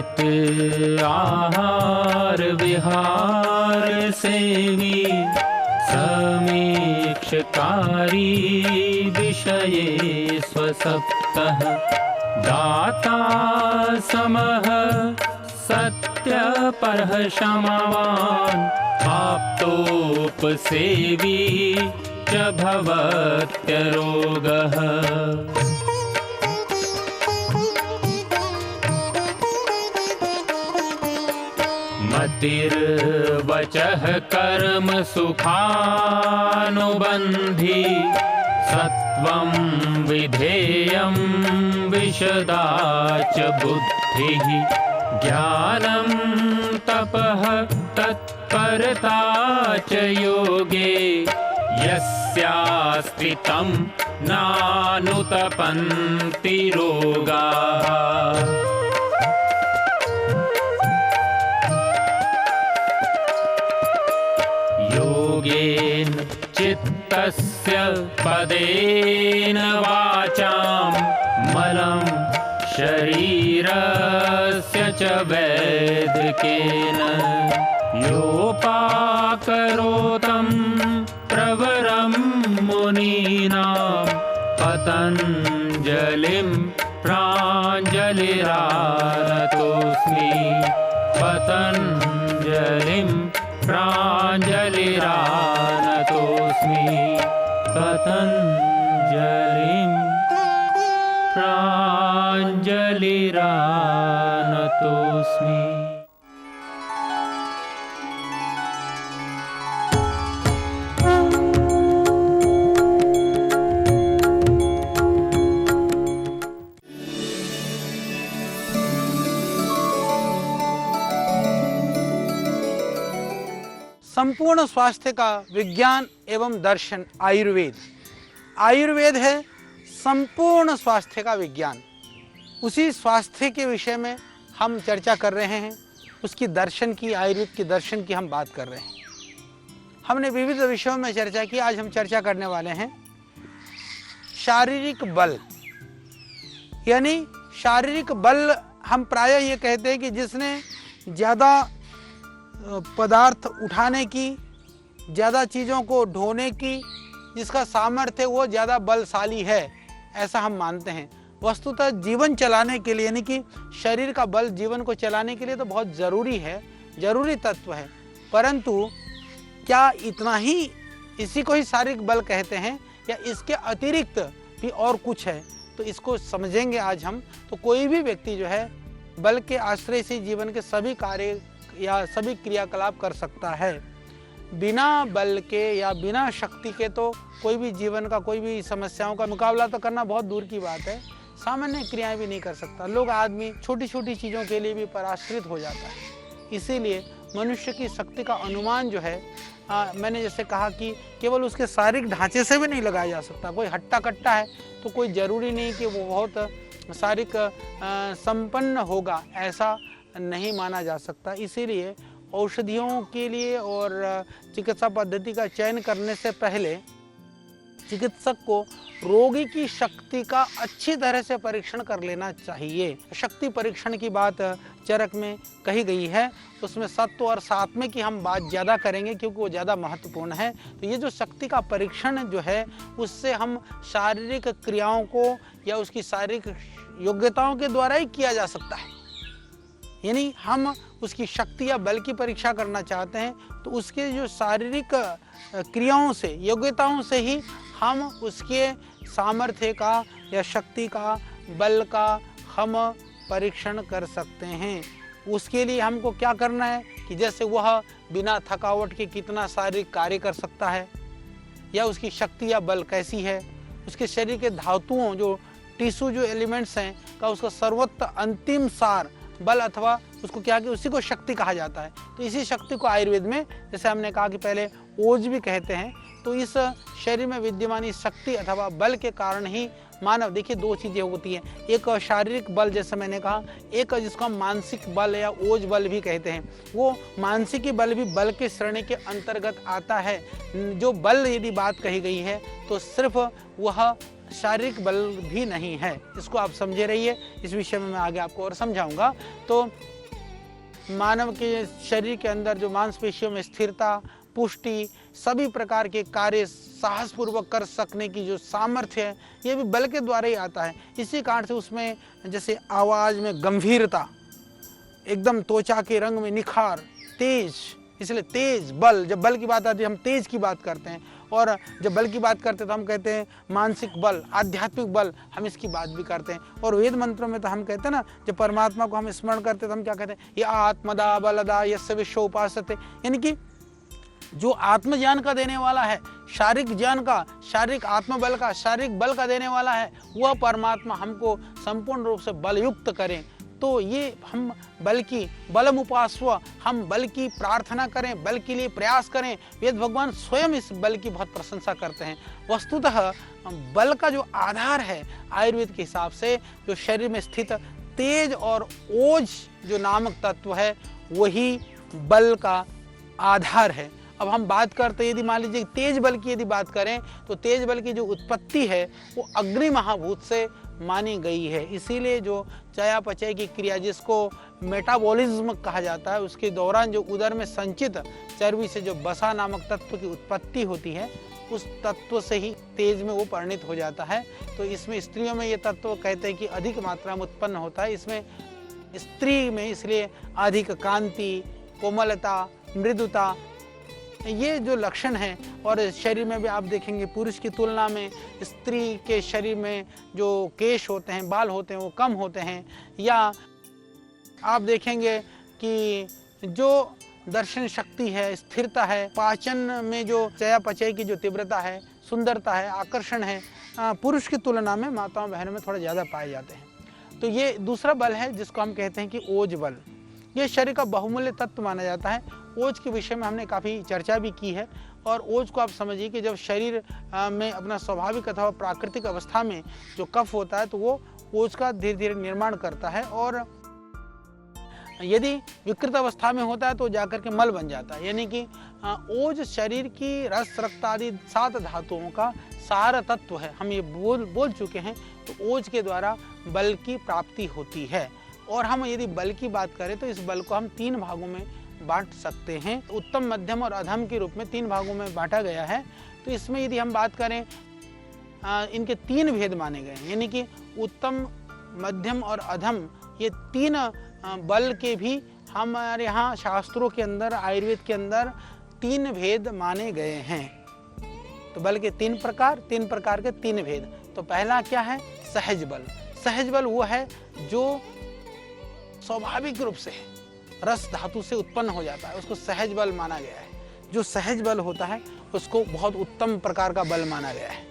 नित आहार विहार सेवी समीक्षकारी विषये स्वसप्तः दाता समः सत्यपरः क्षमावान् आप्तोपसेवी च भवत्यरोगः। मतिर्वचः कर्म सुखानुबन्धी सत्वं विधेयं विशदा च बुद्धिः ज्ञानं तपः तत्परता च योगे यस्यास्ति तं नानुतपन्ति रोगाः। योगेन चित्तस्य पदेन वाचां मलं शरीरस्य च वैदिकेन योपाकरोतं प्रवरं मुनीनां पतञ्जलिं प्राञ्जलिरानतोऽस्मि पतञ्जलिं प्राञ्जलिरानतोऽस्मि पतञ्जलिं प्राञ्जलिरानतोऽस्मि। संपूर्ण स्वास्थ्य का विज्ञान एवं दर्शन आयुर्वेद। आयुर्वेद है संपूर्ण स्वास्थ्य का विज्ञान। उसी स्वास्थ्य के विषय में हम चर्चा कर रहे हैं, उसकी दर्शन की, आयुर्वेद की दर्शन की हम बात कर रहे हैं। हमने विविध विषयों में चर्चा की। आज हम चर्चा करने वाले हैं शारीरिक बल। यानी शारीरिक बल हम प्रायः ये कहते हैं कि जिसने ज़्यादा पदार्थ उठाने की, ज़्यादा चीज़ों को ढोने की जिसका सामर्थ्य वो ज़्यादा बलशाली है, ऐसा हम मानते हैं। वस्तुतः जीवन चलाने के लिए, यानी कि शरीर का बल जीवन को चलाने के लिए तो बहुत ज़रूरी है, ज़रूरी तत्व है। परंतु क्या इतना ही, इसी को ही शारीरिक बल कहते हैं या इसके अतिरिक्त भी और कुछ है? तो इसको समझेंगे आज हम। तो कोई भी व्यक्ति जो है बल के आश्रय से जीवन के सभी कार्य या सभी क्रियाकलाप कर सकता है। बिना बल के या बिना शक्ति के तो कोई भी जीवन का, कोई भी समस्याओं का मुकाबला तो करना बहुत दूर की बात है, सामान्य क्रियाएं भी नहीं कर सकता। लोग, आदमी छोटी छोटी चीज़ों के लिए भी पराश्रित हो जाता है। इसीलिए मनुष्य की शक्ति का अनुमान जो है, मैंने जैसे कहा कि केवल उसके शारीरिक ढांचे से भी नहीं लगाया जा सकता। कोई हट्टा कट्टा है तो कोई ज़रूरी नहीं कि वो बहुत शारीरिक संपन्न होगा, ऐसा नहीं माना जा सकता। इसीलिए औषधियों के लिए और चिकित्सा पद्धति का चयन करने से पहले चिकित्सक को रोगी की शक्ति का अच्छी तरह से परीक्षण कर लेना चाहिए। शक्ति परीक्षण की बात चरक में कही गई है, उसमें सत्व और सात्म्य की हम बात ज़्यादा करेंगे क्योंकि वो ज़्यादा महत्वपूर्ण है। तो ये जो शक्ति का परीक्षण जो है, उससे हम शारीरिक क्रियाओं को या उसकी शारीरिक योग्यताओं के द्वारा ही किया जा सकता है। यानी हम उसकी शक्ति या बल की परीक्षा करना चाहते हैं तो उसके जो शारीरिक क्रियाओं से, योग्यताओं से ही हम उसके सामर्थ्य का या शक्ति का, बल का हम परीक्षण कर सकते हैं। उसके लिए हमको क्या करना है कि जैसे वह बिना थकावट के कितना शारीरिक कार्य कर सकता है, या उसकी शक्ति या बल कैसी है, उसके शरीर के धातुओं, जो टिश्यू, जो एलिमेंट्स हैं का उसका सर्वोत्तम अंतिम सार बल, अथवा उसको क्या कि उसी को शक्ति कहा जाता है। तो इसी शक्ति को आयुर्वेद में, जैसे हमने कहा कि पहले ओज भी कहते हैं, तो इस शरीर में विद्यमान शक्ति अथवा बल के कारण ही मानव, देखिए दो चीज़ें होती हैं, एक शारीरिक बल जैसे मैंने कहा, एक जिसको हम मानसिक बल या ओज बल भी कहते हैं। वो मानसिक बल भी बल के श्रेणी के अंतर्गत आता है। जो बल यदि बात कही गई है तो सिर्फ वह शारीरिक बल भी नहीं है। इसको आप समझे रहिए, इस विषय में मैं आगे आपको और समझाऊंगा। तो मानव के शरीर के अंदर जो मांसपेशियों में स्थिरता, पुष्टि, सभी प्रकार के कार्य साहसपूर्वक कर सकने की जो सामर्थ्य है, ये भी बल के द्वारा ही आता है। इसी कारण से उसमें जैसे आवाज़ में गंभीरता, एकदम त्वचा के रंग में निखार, तेज, इसलिए तेज बल, जब बल की बात आती है हम तेज की बात करते हैं, और जब बल की बात करते हैं तो हम कहते हैं मानसिक बल, आध्यात्मिक बल, हम इसकी बात भी करते हैं। और वेद मंत्रों में तो हम कहते हैं ना, जब परमात्मा को हम स्मरण करते हैं तो हम क्या कहते हैं, ये आत्मदा बलदा यस्य विश्व उपासते, यानी कि जो आत्मज्ञान का देने वाला है, शारीरिक ज्ञान का, शारीरिक आत्मबल का, शारीरिक बल का देने वाला है, वह परमात्मा हमको संपूर्ण रूप से बलयुक्त करें। तो ये हम बल की बलम उपास्व, हम बल की प्रार्थना करें, बल के लिए प्रयास करें। वेद भगवान स्वयं इस बल की बहुत प्रशंसा करते हैं। वस्तुतः बल का जो आधार है आयुर्वेद के हिसाब से, जो शरीर में स्थित तेज और ओज जो नामक तत्व है, वही बल का आधार है। अब हम बात करते हैं, यदि मान लीजिए तेज बल की यदि बात करें, तो तेज बल की जो उत्पत्ति है वो अग्नि महाभूत से मानी गई है। इसीलिए जो चयापचय की क्रिया, जिसको मेटाबॉलिज्म कहा जाता है, उसके दौरान जो उदर में संचित चर्बी से जो बसा नामक तत्व की उत्पत्ति होती है, उस तत्व से ही तेज में वो परिणित हो जाता है। तो इसमें स्त्रियों में ये तत्व कहते हैं कि अधिक मात्रा में उत्पन्न होता है। इसमें स्त्री में इसलिए अधिक कांति, कोमलता, मृदुता, ये जो लक्षण हैं। और शरीर में भी आप देखेंगे पुरुष की तुलना में स्त्री के शरीर में जो केश होते हैं, बाल होते हैं, वो कम होते हैं। या आप देखेंगे कि जो दर्शन शक्ति है, स्थिरता है, पाचन में जो चयापचय की जो तीव्रता है, सुंदरता है, आकर्षण है, पुरुष की तुलना में माताओं बहनों में थोड़ा ज़्यादा पाए जाते हैं। तो ये दूसरा बल है जिसको हम कहते हैं कि ओज बल। ये शरीर का बहुमूल्य तत्व माना जाता है। ओज के विषय में हमने काफ़ी चर्चा भी की है। और ओज को आप समझिए कि जब शरीर में अपना स्वाभाविक अथवा प्राकृतिक अवस्था में जो कफ होता है, तो वो ओज का धीरे धीरे निर्माण करता है, और यदि विकृत अवस्था में होता है तो जाकर के मल बन जाता है। यानी कि ओज शरीर की रस, रक्त आदि 7 धातुओं का सार तत्व है। हम ये बोल चुके हैं। तो ओज के द्वारा बल की प्राप्ति होती है। और हम यदि बल की बात करें तो इस बल को हम 3 भागों में बांट सकते हैं। उत्तम, मध्यम और अधम के रूप में 3 भागों में बांटा गया है। तो इसमें यदि हम बात करें, इनके 3 भेद माने गए हैं। यानी कि उत्तम, मध्यम और अधम, ये 3 बल के भी हमारे यहाँ शास्त्रों के अंदर, आयुर्वेद के अंदर 3 भेद माने गए हैं। तो बल के 3 प्रकार के 3 भेद। तो पहला क्या है? सहज बल। सहज बल वो है जो स्वाभाविक रूप से रस धातु से उत्पन्न हो जाता है, उसको सहज बल माना गया है। जो सहज बल होता है उसको बहुत उत्तम प्रकार का बल माना गया है।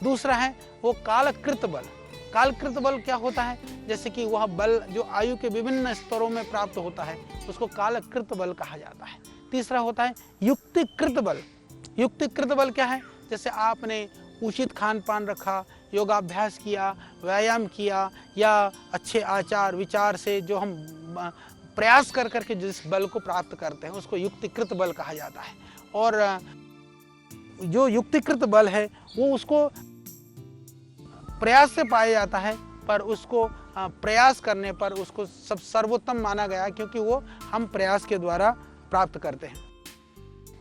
दूसरा है वो कालकृत बल। कालकृत बल क्या होता है? जैसे कि वह बल जो आयु के विभिन्न स्तरों में प्राप्त होता है, उसको कालकृत बल कहा जाता है। तीसरा होता है युक्तिकृत बल। युक्तिकृत बल क्या है? जैसे आपने उचित खान पान रखा, योगाभ्यास किया, व्यायाम किया, या अच्छे आचार विचार से जो हम प्रयास कर करके जिस बल को प्राप्त करते हैं, उसको युक्तिकृत बल कहा जाता है। और जो युक्तिकृत बल है वो उसको प्रयास से पाया जाता है, पर उसको प्रयास करने पर उसको सब सर्वोत्तम माना गया, क्योंकि वो हम प्रयास के द्वारा प्राप्त करते हैं।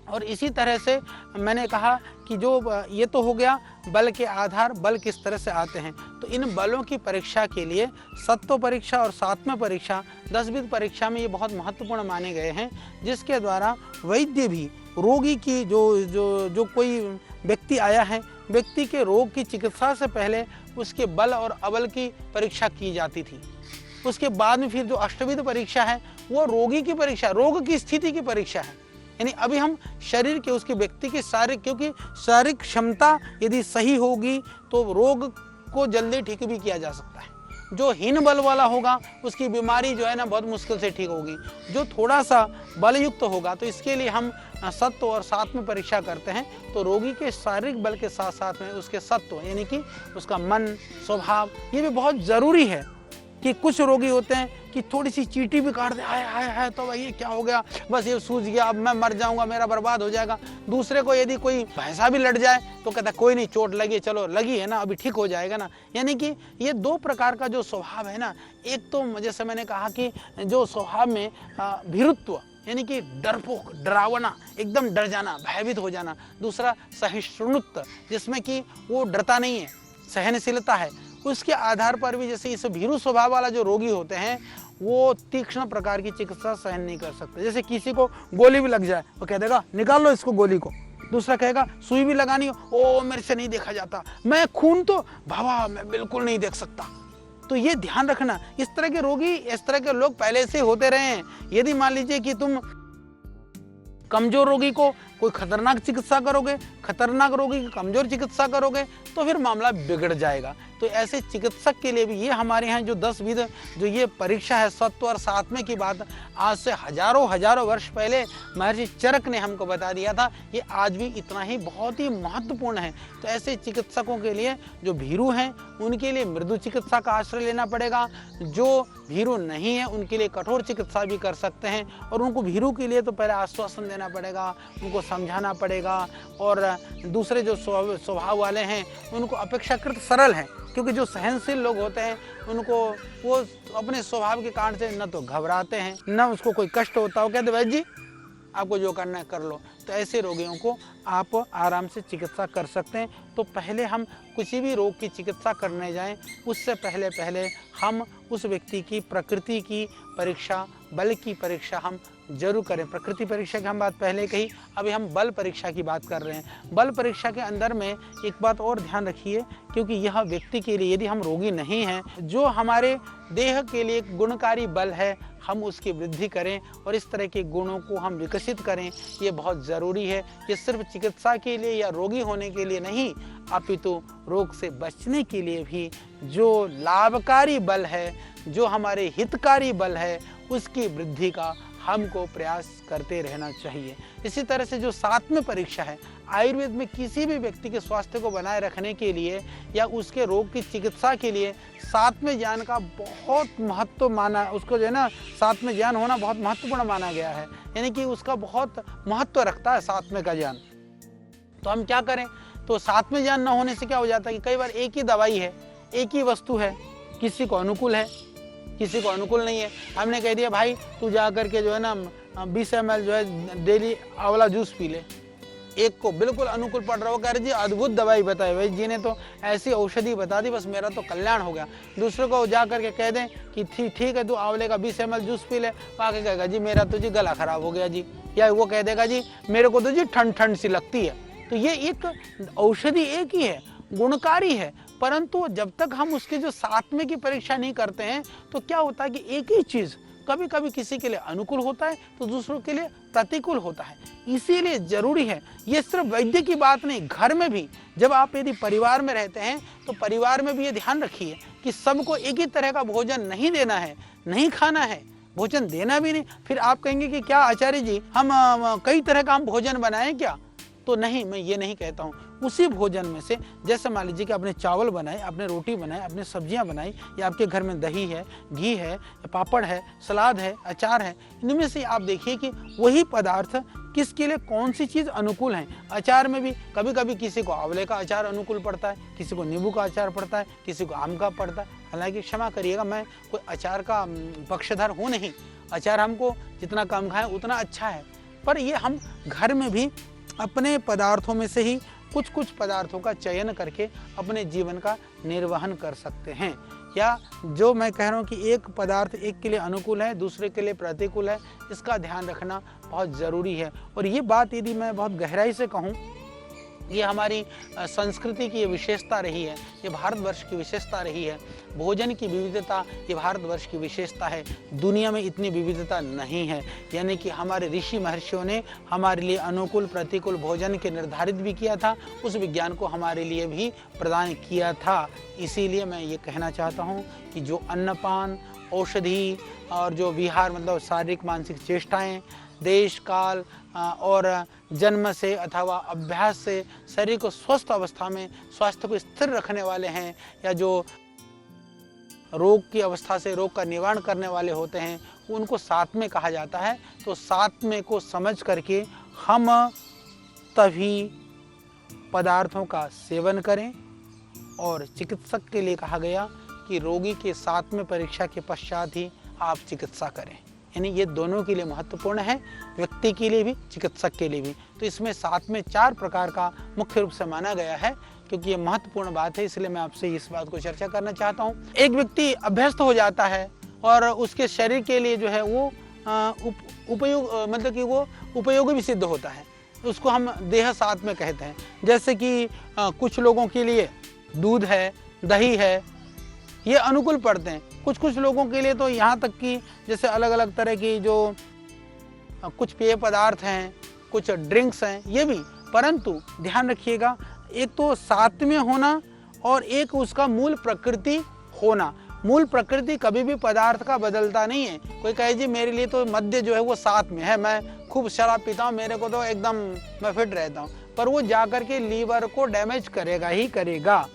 और इसी तरह से मैंने कहा कि जो ये तो हो गया बल के आधार, बल किस तरह से आते हैं। तो इन बलों की परीक्षा के लिए सत्व परीक्षा और सात्म्य परीक्षा, 10 परीक्षा में ये बहुत महत्वपूर्ण माने गए हैं, जिसके द्वारा वैद्य भी रोगी की जो कोई व्यक्ति आया है, व्यक्ति के रोग की चिकित्सा से पहले उसके बल और अबल की परीक्षा की जाती थी। उसके बाद में फिर जो अष्टविध परीक्षा है वो रोगी की परीक्षा, रोग की स्थिति की परीक्षा है। यानी अभी हम शरीर के, उसके व्यक्ति की शारीरिक, क्योंकि शारीरिक क्षमता यदि सही होगी तो रोग को जल्दी ठीक भी किया जा सकता है। जो हीन बल वाला होगा उसकी बीमारी जो है ना बहुत मुश्किल से ठीक होगी। जो थोड़ा सा बलयुक्त होगा, तो इसके लिए हम सत्व और सात्म्य परीक्षा करते हैं। तो रोगी के शारीरिक बल के साथ साथ में उसके सत्व, यानी कि उसका मन, स्वभाव, ये भी बहुत ज़रूरी है। कि कुछ रोगी होते हैं कि थोड़ी सी चींटी भी काट दे, हाय हाय हाय तो भाई ये क्या हो गया, बस ये सूझ गया, अब मैं मर जाऊंगा, मेरा बर्बाद हो जाएगा। दूसरे को यदि कोई भैंसा भी लड़ जाए तो कहता कोई नहीं, चोट लगी, चलो लगी है ना, अभी ठीक हो जाएगा ना। यानी कि ये दो प्रकार का जो स्वभाव है ना, एक तो जैसे मैंने कहा कि जो स्वभाव में भीरुत्व यानी कि डरपोक, डरावना, एकदम डर जाना, भयभीत हो जाना। दूसरा सहिष्णुत्व, जिसमें कि वो डरता नहीं है, सहनशीलता है। उसके आधार पर भी जैसे इस भीरू स्वभाव वाला जो रोगी होते हैं वो तीक्ष्ण प्रकार की चिकित्सा सहन नहीं कर सकते। जैसे किसी को गोली भी लग जाए वो कह देगा निकाल लो इसको गोली को, दूसरा कहेगा सुई भी लगानी हो, ओ मेरे से नहीं देखा जाता, मैं खून तो भावा मैं बिल्कुल नहीं देख सकता। तो ये ध्यान रखना, इस तरह के रोगी, इस तरह के लोग पहले से होते रहे हैं। यदि मान लीजिए कि तुम कमजोर रोगी को कोई खतरनाक चिकित्सा करोगे, खतरनाक रोगी की कमजोर चिकित्सा करोगे तो फिर मामला बिगड़ जाएगा। तो ऐसे चिकित्सक के लिए भी ये हमारे यहाँ जो 10 विध जो ये परीक्षा है सत्व और सात्म्य की बात आज से हजारों वर्ष पहले महर्षि चरक ने हमको बता दिया था, ये आज भी इतना ही बहुत ही महत्वपूर्ण है। तो ऐसे चिकित्सकों के लिए जो भीरू हैं उनके लिए मृदु चिकित्सा का आश्रय लेना पड़ेगा, जो भीरू नहीं है उनके लिए कठोर चिकित्सा भी कर सकते हैं। और उनको भीरू के लिए तो पहले आश्वासन देना पड़ेगा, उनको समझाना पड़ेगा। और दूसरे जो स्वभाव वाले हैं उनको अपेक्षाकृत सरल हैं, क्योंकि जो सहनशील लोग होते हैं उनको वो अपने स्वभाव के कारण से न तो घबराते हैं न उसको कोई कष्ट होता हो, कहते भाई जी आपको जो करना है कर लो। तो ऐसे रोगियों को आप आराम से चिकित्सा कर सकते हैं। तो पहले हम किसी भी रोग की चिकित्सा करने जाएं उससे पहले हम उस व्यक्ति की प्रकृति की परीक्षा, बल की परीक्षा हम जरूर करें। प्रकृति परीक्षा की हम बात पहले कही, अभी हम बल परीक्षा की बात कर रहे हैं। बल परीक्षा के अंदर में एक बात और ध्यान रखिए, क्योंकि यह व्यक्ति के लिए, यदि हम रोगी नहीं हैं, जो हमारे देह के लिए गुणकारी बल है हम उसकी वृद्धि करें और इस तरह के गुणों को हम विकसित करें, ये बहुत ज़रूरी है। ये सिर्फ चिकित्सा के लिए या रोगी होने के लिए नहीं, अपितु रोग से बचने के लिए भी जो लाभकारी बल है, जो हमारे हितकारी बल है, उसकी वृद्धि का हमको प्रयास करते रहना चाहिए। इसी तरह से जो सात्म्य परीक्षा है, आयुर्वेद में किसी भी व्यक्ति के स्वास्थ्य को बनाए रखने के लिए या उसके रोग की चिकित्सा के लिए सात्म्य ज्ञान का बहुत महत्व माना, उसको जो है ना सात्म्य ज्ञान होना बहुत महत्वपूर्ण माना गया है। यानी कि उसका बहुत महत्व रखता है सात्म्य का ज्ञान। तो हम क्या करें, तो सात्म्य ज्ञान न होने से क्या हो जाता है कि कई बार एक ही दवाई है, एक ही वस्तु है, किसी को अनुकूल है किसी को अनुकूल नहीं है। हमने कह दिया भाई तू जा करके जो है ना 20 ml जो है डेली आंवला जूस पी ले, एक को बिल्कुल अनुकूल पड़ रहा हो, कह रहे जी अद्भुत दवाई बताई, भाई जी ने तो ऐसी औषधि बता दी, बस मेरा तो कल्याण हो गया। दूसरे को जा करके कह दें कि ठीक है तू आंवले का 20 ml जूस पी ले, आके कहेगा जी मेरा तो जी गला खराब हो गया जी, या वो कह देगा जी मेरे को तो जी ठंड सी लगती है। तो ये एक औषधि एक ही है, गुणकारी है, परंतु जब तक हम उसके जो सात्म्य की परीक्षा नहीं करते हैं तो क्या होता है कि एक ही चीज कभी कभी किसी के लिए अनुकूल होता है तो दूसरों के लिए प्रतिकूल होता है। इसीलिए जरूरी है, ये सिर्फ वैद्य की बात नहीं, घर में भी जब आप यदि परिवार में रहते हैं तो परिवार में भी ये ध्यान रखिए कि सबको एक ही तरह का भोजन नहीं देना है, नहीं खाना है, भोजन देना भी नहीं। फिर आप कहेंगे कि क्या आचार्य जी हम कई तरह का हम भोजन बनाएं क्या, तो नहीं, मैं ये नहीं कहता हूँ। उसी भोजन में से जैसे मान लीजिए कि आपने चावल बनाए, आपने रोटी बनाई, आपने सब्जियां बनाई, या आपके घर में दही है, घी है, पापड़ है, सलाद है, अचार है, इनमें से आप देखिए कि वही पदार्थ किसके लिए कौन सी चीज़ अनुकूल है। अचार में भी कभी कभी किसी को आंवले का अचार अनुकूल पड़ता है, किसी को नींबू का अचार पड़ता है, किसी को आम का पड़ता है। हालांकि क्षमा करिएगा मैं कोई अचार का पक्षधर हूँ नहीं, अचार हमको जितना कम खाएं उतना अच्छा है, पर ये हम घर में भी अपने पदार्थों में से ही कुछ पदार्थों का चयन करके अपने जीवन का निर्वहन कर सकते हैं। या जो मैं कह रहा हूँ कि एक पदार्थ एक के लिए अनुकूल है, दूसरे के लिए प्रतिकूल है, इसका ध्यान रखना बहुत ज़रूरी है। और ये बात यदि मैं बहुत गहराई से कहूँ, ये हमारी संस्कृति की विशेषता रही है, ये भारतवर्ष की विशेषता रही है। भोजन की विविधता ये भारतवर्ष की विशेषता है, दुनिया में इतनी विविधता नहीं है। यानी कि हमारे ऋषि महर्षियों ने हमारे लिए अनुकूल प्रतिकूल भोजन के निर्धारित भी किया था, उस विज्ञान को हमारे लिए भी प्रदान किया था। इसीलिए मैं ये कहना चाहता हूँ कि जो अन्नपान, औषधि और जो विहार मतलब शारीरिक मानसिक चेष्टाएँ देश काल और जन्म से अथवा अभ्यास से शरीर को स्वस्थ अवस्था में स्वास्थ्य को स्थिर रखने वाले हैं, या जो रोग की अवस्था से रोग का निवारण करने वाले होते हैं, उनको सात्म्य कहा जाता है। तो सात्म्य को समझ करके हम तभी पदार्थों का सेवन करें। और चिकित्सक के लिए कहा गया कि रोगी के सात्म्य परीक्षा के पश्चात ही आप चिकित्सा करें। यानी ये दोनों के लिए महत्वपूर्ण है, व्यक्ति के लिए भी, चिकित्सक के लिए भी। तो इसमें सात्म्य 4 प्रकार का मुख्य रूप से माना गया है। क्योंकि ये महत्वपूर्ण बात है, इसलिए मैं आपसे इस बात को चर्चा करना चाहता हूँ। एक व्यक्ति अभ्यस्त हो जाता है और उसके शरीर के लिए जो है वो मतलब कि वो उपयोगी भी सिद्ध होता है, उसको हम देह सात्म्य कहते हैं। जैसे कि कुछ लोगों के लिए दूध है, दही है, ये अनुकूल पड़ते हैं। कुछ लोगों के लिए तो यहाँ तक कि जैसे अलग अलग तरह की जो कुछ पेय पदार्थ हैं, कुछ ड्रिंक्स हैं, ये भी। परंतु ध्यान रखिएगा, एक तो सात्म्य होना और एक उसका मूल प्रकृति होना। मूल प्रकृति कभी भी पदार्थ का बदलता नहीं है। कोई कहे जी मेरे लिए तो मद्य जो है वो सात्म्य है, मैं खूब शराब पीता हूँ, मेरे को तो एकदम मैं फिट रहता हूँ, पर वो जाकर के लीवर को डैमेज करेगा ही करेगा।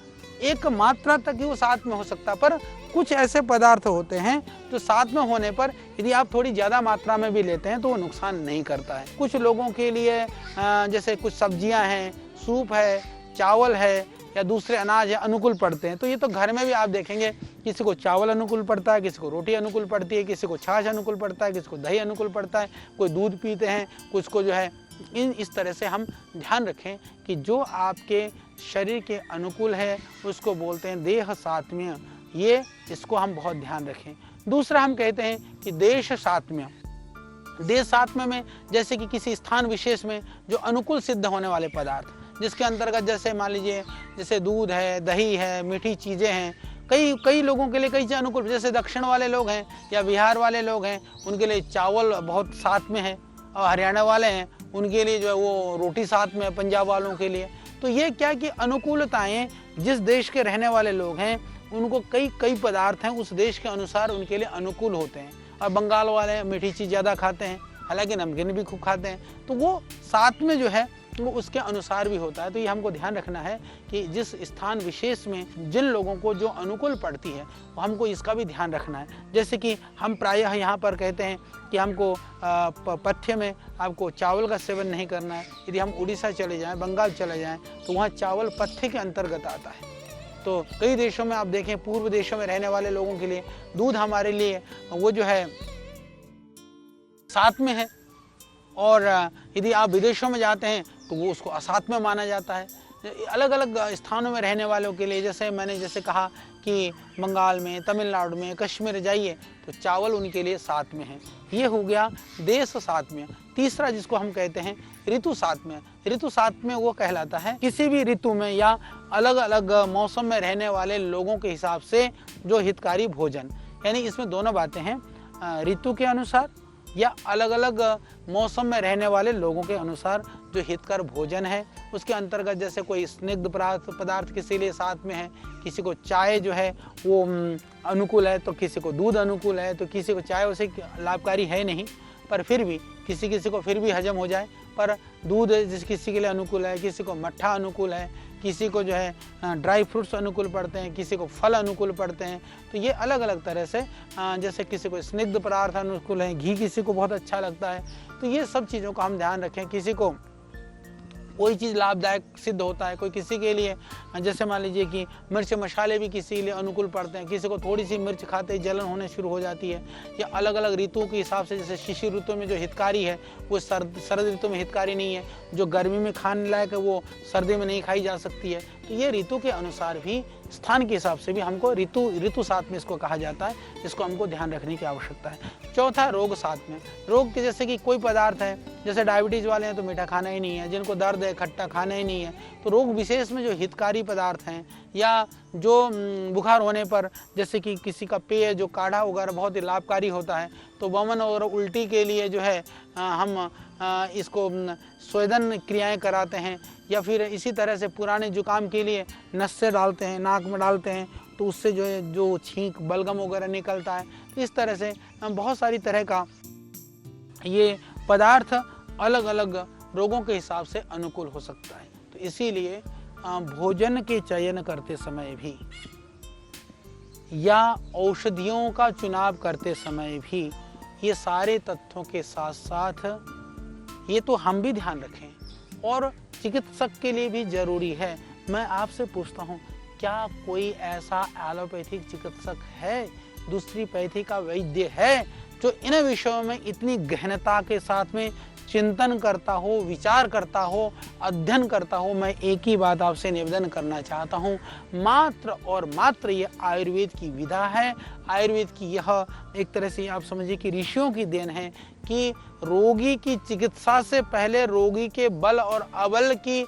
एक मात्रा तक ही वो साथ में हो सकता है। पर कुछ ऐसे पदार्थ होते हैं जो साथ में होने पर यदि आप थोड़ी ज़्यादा मात्रा में भी लेते हैं तो वो नुकसान नहीं करता है। कुछ लोगों के लिए जैसे कुछ सब्जियां हैं, सूप है, चावल है या दूसरे अनाज है, अनुकूल पड़ते हैं। तो ये तो घर में भी आप देखेंगे, किसी को चावल अनुकूल पड़ता है, किसी को रोटी अनुकूल पड़ती है, किसी को छाछ अनुकूल पड़ता है, किसी को दही अनुकूल पड़ता है, कोई दूध पीते हैं, कुछ को जो है इस तरह से हम ध्यान रखें कि जो आपके शरीर के अनुकूल है उसको बोलते हैं देह सात्म्य। ये इसको हम बहुत ध्यान रखें। दूसरा हम कहते हैं कि देश सात्म्य। देश सात्म्य में जैसे कि किसी स्थान विशेष में जो अनुकूल सिद्ध होने वाले पदार्थ, जिसके अंतर्गत जैसे मान लीजिए जैसे दूध है, दही है, मीठी चीज़ें हैं, कई लोगों के लिए कई चीज़ें अनुकूल, जैसे दक्षिण वाले लोग हैं या बिहार वाले लोग हैं, उनके लिए चावल बहुत साथ में है, और हरियाणा वाले हैं उनके लिए जो है वो रोटी साथ में है, पंजाब वालों के लिए। तो ये क्या कि अनुकूलताएं जिस देश के रहने वाले लोग हैं उनको कई पदार्थ हैं उस देश के अनुसार उनके लिए अनुकूल होते हैं। और बंगाल वाले मीठी चीज़ ज़्यादा खाते हैं, हालांकि नमकीन भी खूब खाते हैं, तो वो साथ में जो है वो उसके अनुसार भी होता है। तो ये हमको ध्यान रखना है कि जिस स्थान विशेष में जिन लोगों को जो अनुकूल पड़ती है वो हमको इसका भी ध्यान रखना है। जैसे कि हम प्रायः यहाँ पर कहते हैं कि हमको पथ्य में आपको चावल का सेवन नहीं करना है। यदि हम उड़ीसा चले जाएं, बंगाल चले जाएं, तो वहाँ चावल पथ्य के अंतर्गत आता है। तो कई देशों में आप देखें, पूर्व देशों में रहने वाले लोगों के लिए दूध हमारे लिए वो जो है साथ में है, और यदि आप विदेशों में जाते हैं तो वो उसको असाथ में माना जाता है। अलग अलग स्थानों में रहने वालों के लिए जैसे मैंने कहा कि बंगाल में, तमिलनाडु में, कश्मीर जाइए तो चावल उनके लिए साथ में है। ये हो गया देश साथ में। तीसरा जिसको हम कहते हैं ऋतु साथ में। ऋतु साथ में वो कहलाता है किसी भी ऋतु में या अलग अलग मौसम में रहने वाले लोगों के हिसाब से जो हितकारी भोजन, यानी इसमें दोनों बातें हैं, ऋतु के अनुसार या अलग अलग मौसम में रहने वाले लोगों के अनुसार जो हितकर भोजन है उसके अंतर्गत। जैसे कोई स्निग्ध पदार्थ किसी लिए साथ में है, किसी को चाय जो है वो अनुकूल है, तो किसी को दूध अनुकूल है, तो किसी को चाय उसे लाभकारी है नहीं, पर फिर भी किसी को फिर भी हजम हो जाए। पर दूध किसी के लिए अनुकूल है, किसी को मट्ठा अनुकूल है, किसी को जो है ड्राई फ्रूट्स अनुकूल पड़ते हैं, किसी को फल अनुकूल पड़ते हैं। तो ये अलग अलग तरह से, जैसे किसी को स्निग्ध पदार्थ अनुकूल है, घी किसी को बहुत अच्छा लगता है। तो ये सब चीज़ों का हम ध्यान रखें। किसी को कोई चीज़ लाभदायक सिद्ध होता है, कोई किसी के लिए जैसे मान लीजिए कि मिर्च मसाले भी किसी के लिए अनुकूल पड़ते हैं, किसी को थोड़ी सी मिर्च खाते ही जलन होने शुरू हो जाती है। या अलग अलग ऋतुओं के हिसाब से, जैसे शिशिर ऋतु में जो हितकारी है वो शरद ऋतु में हितकारी नहीं है, जो गर्मी में खाने लायक है वो सर्दी में नहीं खाई जा सकती है। तो ये ऋतु के अनुसार भी, स्थान के हिसाब से भी हमको ऋतु साथ में इसको कहा जाता है, जिसको हमको ध्यान रखने की आवश्यकता है। चौथा रोग साथ में। रोग के जैसे कि कोई पदार्थ है, जैसे डायबिटीज़ वाले हैं तो मीठा खाना ही नहीं है, जिनको दर्द है खट्टा खाना ही नहीं है। तो रोग विशेष में जो हितकारी पदार्थ हैं या जो बुखार होने पर जैसे कि किसी का पेय जो काढ़ा वगैरह बहुत ही लाभकारी होता है, तो वमन और उल्टी के लिए जो है हम इसको स्वेदन क्रियाएं कराते हैं। या फिर इसी तरह से पुराने जुकाम के लिए नस्से डालते हैं, नाक में डालते हैं, तो उससे जो है जो छींक बलगम वगैरह निकलता है। तो इस तरह से बहुत सारी तरह का ये पदार्थ अलग अलग रोगों के हिसाब से अनुकूल हो सकता है। तो इसीलिए भोजन के चयन करते समय भी या औषधियों का चुनाव करते समय भी ये सारे तथ्यों के साथ साथ ये तो हम भी ध्यान रखें और चिकित्सक के लिए भी जरूरी है। मैं आपसे पूछता हूँ, क्या कोई ऐसा एलोपैथिक चिकित्सक है, दूसरी पैथी का वैद्य है जो इन विषयों में इतनी गहनता के साथ में चिंतन करता हो, विचार करता हो, अध्ययन करता हो? मैं एक ही बात आपसे निवेदन करना चाहता हूँ, मात्र और मात्र ये आयुर्वेद की विधा है। आयुर्वेद की यह एक तरह से आप समझिए कि ऋषियों की देन है कि रोगी की चिकित्सा से पहले रोगी के बल और अबल की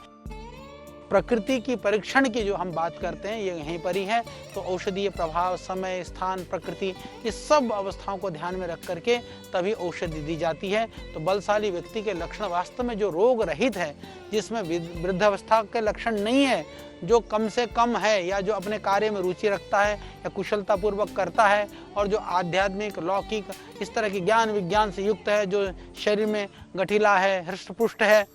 प्रकृति की परीक्षण की जो हम बात करते हैं ये यहीं पर ही है। तो औषधीय प्रभाव, समय, स्थान, प्रकृति, इस सब अवस्थाओं को ध्यान में रख करके तभी औषधि दी जाती है। तो बलशाली व्यक्ति के लक्षण वास्तव में जो रोग रहित है, जिसमें वृद्धावस्था के लक्षण नहीं है, जो कम से कम है या जो अपने कार्य में रुचि रखता है या कुशलता पूर्वक करता है और जो आध्यात्मिक, लौकिक, इस तरह के ज्ञान विज्ञान से युक्त है, जो शरीर में गठिला है, हृष्ट-पुष्ट है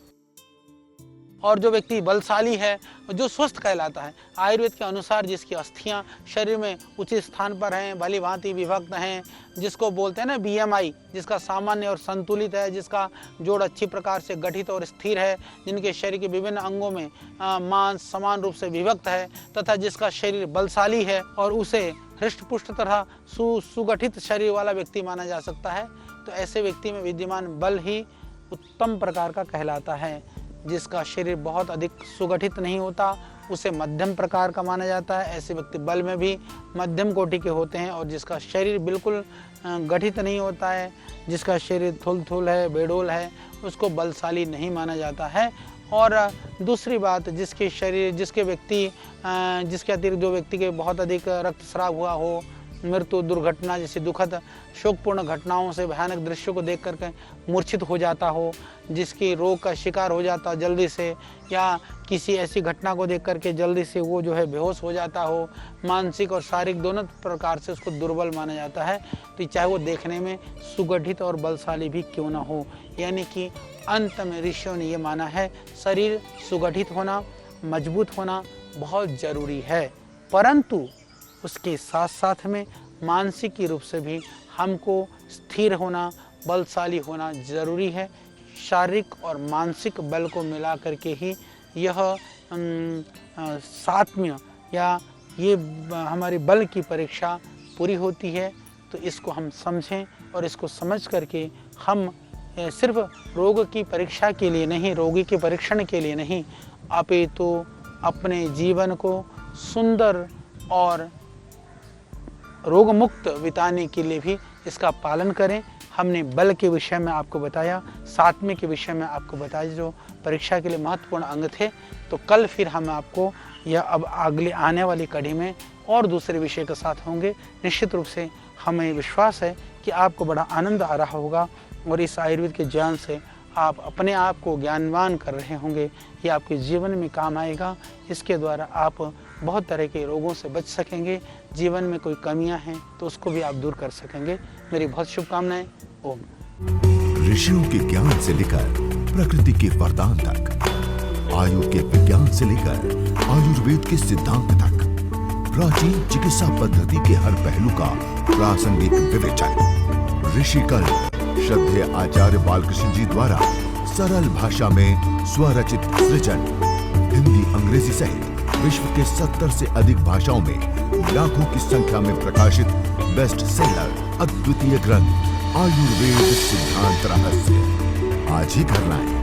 और जो व्यक्ति बलशाली है, जो स्वस्थ कहलाता है। आयुर्वेद के अनुसार जिसकी अस्थियां शरीर में उचित स्थान पर हैं, भली भांति विभक्त हैं, जिसको बोलते हैं ना BMI, जिसका सामान्य और संतुलित है, जिसका जोड़ अच्छी प्रकार से गठित और स्थिर है, जिनके शरीर के विभिन्न अंगों में मांस समान रूप से विभक्त है तथा जिसका शरीर बलशाली है और उसे हृष्ट-पुष्ट तरह सुगठित शरीर वाला व्यक्ति माना जा सकता है। तो ऐसे व्यक्ति में विद्यमान बल ही उत्तम प्रकार का कहलाता है। जिसका शरीर बहुत अधिक सुगठित नहीं होता उसे मध्यम प्रकार का माना जाता है। ऐसे व्यक्ति बल में भी मध्यम कोटि के होते हैं। और जिसका शरीर बिल्कुल गठित नहीं होता है, जिसका शरीर थुल है, बेडोल है, उसको बलशाली नहीं माना जाता है। और दूसरी बात, जिसके अतिरिक्त जो व्यक्ति के बहुत अधिक रक्तस्राव हुआ हो, मृत्यु, दुर्घटना जैसी दुखद शोकपूर्ण घटनाओं से भयानक दृश्यों को देख करके मूर्छित हो जाता हो, जिसकी रोग का शिकार हो जाता जल्दी से, या किसी ऐसी घटना को देख करके जल्दी से वो जो है बेहोश हो जाता हो, मानसिक और शारीरिक दोनों प्रकार से उसको दुर्बल माना जाता है। तो चाहे वो देखने में सुगठित और बलशाली भी क्यों ना हो, यानी कि अंत में ऋषियों ने ये माना है शरीर सुगठित होना, मजबूत होना बहुत ज़रूरी है, परंतु उसके साथ साथ में मानसिक रूप से भी हमको स्थिर होना, बलशाली होना ज़रूरी है। शारीरिक और मानसिक बल को मिला करके ही यह सात्म्य या ये हमारे बल की परीक्षा पूरी होती है। तो इसको हम समझें और इसको समझ करके हम सिर्फ रोग की परीक्षा के लिए नहीं, रोगी के परीक्षण के लिए नहीं, अपितु अपने जीवन को सुंदर और रोग मुक्त बिताने के लिए भी इसका पालन करें। हमने बल के विषय में आपको बताया, सात्म्य के विषय में आपको बताया, जो परीक्षा के लिए महत्वपूर्ण अंग थे। तो कल फिर हम आपको या अब अगले आने वाली कड़ी में और दूसरे विषय के साथ होंगे। निश्चित रूप से हमें विश्वास है कि आपको बड़ा आनंद आ रहा होगा और इस आयुर्वेद के ज्ञान से आप अपने आप को ज्ञानवान कर रहे होंगे। ये आपके जीवन में काम आएगा। इसके द्वारा आप बहुत तरह के रोगों से बच सकेंगे। जीवन में कोई कमियां हैं तो उसको भी आप दूर कर सकेंगे। मेरी बहुत शुभकामनाएं। ओम। ऋषियों के ज्ञान से लेकर प्रकृति के वरदान तक, आयु के विज्ञान से लेकर आयुर्वेद के सिद्धांत तक, प्राचीन चिकित्सा पद्धति के हर पहलू का प्रासंगिक विवेचन। ऋषिकल श्रद्धेय आचार्य बालकृष्ण जी द्वारा सरल भाषा में स्वरचित सृजन, हिंदी, अंग्रेजी सहित विश्व के 70 से अधिक भाषाओं में लाखों की संख्या में प्रकाशित बेस्ट सेलर अद्वितीय ग्रंथ आयुर्वेद सिद्धांत रहस्य। आज ही करना है,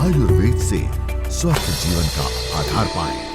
आयुर्वेद से स्वस्थ जीवन का आधार पाएं।